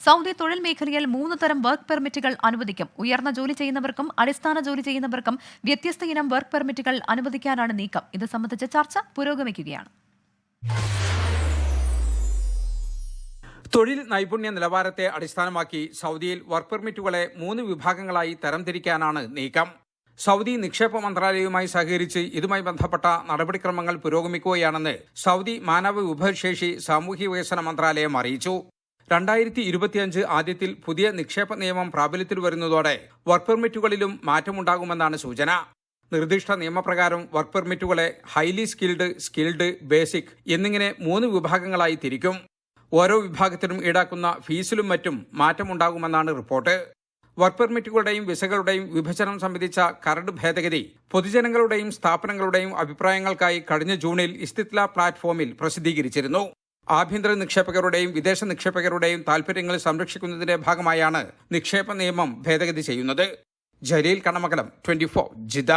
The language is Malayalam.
സൗദി തൊഴിൽ മേഖലയിൽ 3 തരം വർക്ക് പെർമിറ്റുകൾ അനുവദിക്കും. ഉയർന്ന ജോലി ചെയ്യുന്നവർക്കും അടിസ്ഥാന ജോലി ചെയ്യുന്നവർക്കും വ്യത്യസ്ത ഇനം വർക്ക് പെർമിറ്റുകൾ അനുവദിക്കാനാണ് നീക്കം. ഇത് സംബന്ധിച്ച ചർച്ച പുരോഗമിക്കുകയാണ്. തൊഴിൽ നൈപുണ്യ നിലവാരത്തെ അടിസ്ഥാനമാക്കി സൗദിയിൽ വർക്ക് പെർമിറ്റുകളെ 3 വിഭാഗങ്ങളായി തരംതിരിക്കാനാണ് നീക്കം. സൗദി നിക്ഷേപ മന്ത്രാലയവുമായി സഹകരിച്ച് ഇതുമായി ബന്ധപ്പെട്ട നടപടിക്രമങ്ങൾ പുരോഗമിക്കുകയാണെന്ന് സൗദി മാനവ വിഭവശേഷി സാമൂഹ്യ വികസന മന്ത്രാലയം അറിയിച്ചു. 2025 ആദ്യത്തിൽ പുതിയ നിക്ഷേപ നിയമം പ്രാബല്യത്തിൽ വരുന്നതോടെ വർക്ക് പെർമിറ്റുകളിലും മാറ്റമുണ്ടാകുമെന്നാണ് സൂചന. നിർദ്ദിഷ്ട നിയമപ്രകാരം വർക്ക് പെർമിറ്റുകളെ ഹൈലി സ്കിൽഡ്, സ്കിൽഡ്, ബേസിക് എന്നിങ്ങനെ 3 വിഭാഗങ്ങളായി തിരിക്കും. ഓരോ വിഭാഗത്തിനും ഈടാക്കുന്ന ഫീസിലും മറ്റും മാറ്റമുണ്ടാകുമെന്നാണ് റിപ്പോർട്ട്. വർക്ക് പെർമിറ്റുകളുടെയും വിസകളുടെയും വിഭജനം സംബന്ധിച്ച കരട് ഭേദഗതി പൊതുജനങ്ങളുടെയും സ്ഥാപനങ്ങളുടെയും അഭിപ്രായങ്ങൾക്കായി കഴിഞ്ഞ ജൂണിൽ ഇസ്തിത്ല പ്ലാറ്റ്ഫോമിൽ പ്രസിദ്ധീകരിച്ചിരുന്നു. ആഭ്യന്തര നിക്ഷേപകരുടെയും വിദേശ നിക്ഷേപകരുടെയും താൽപര്യങ്ങൾ സംരക്ഷിക്കുന്നതിന്റെ ഭാഗമായാണ് നിക്ഷേപ നിയമം ഭേദഗതി ചെയ്യുന്നത്. ജലീൽ കണമകലം, 24 ജിദ്ദ.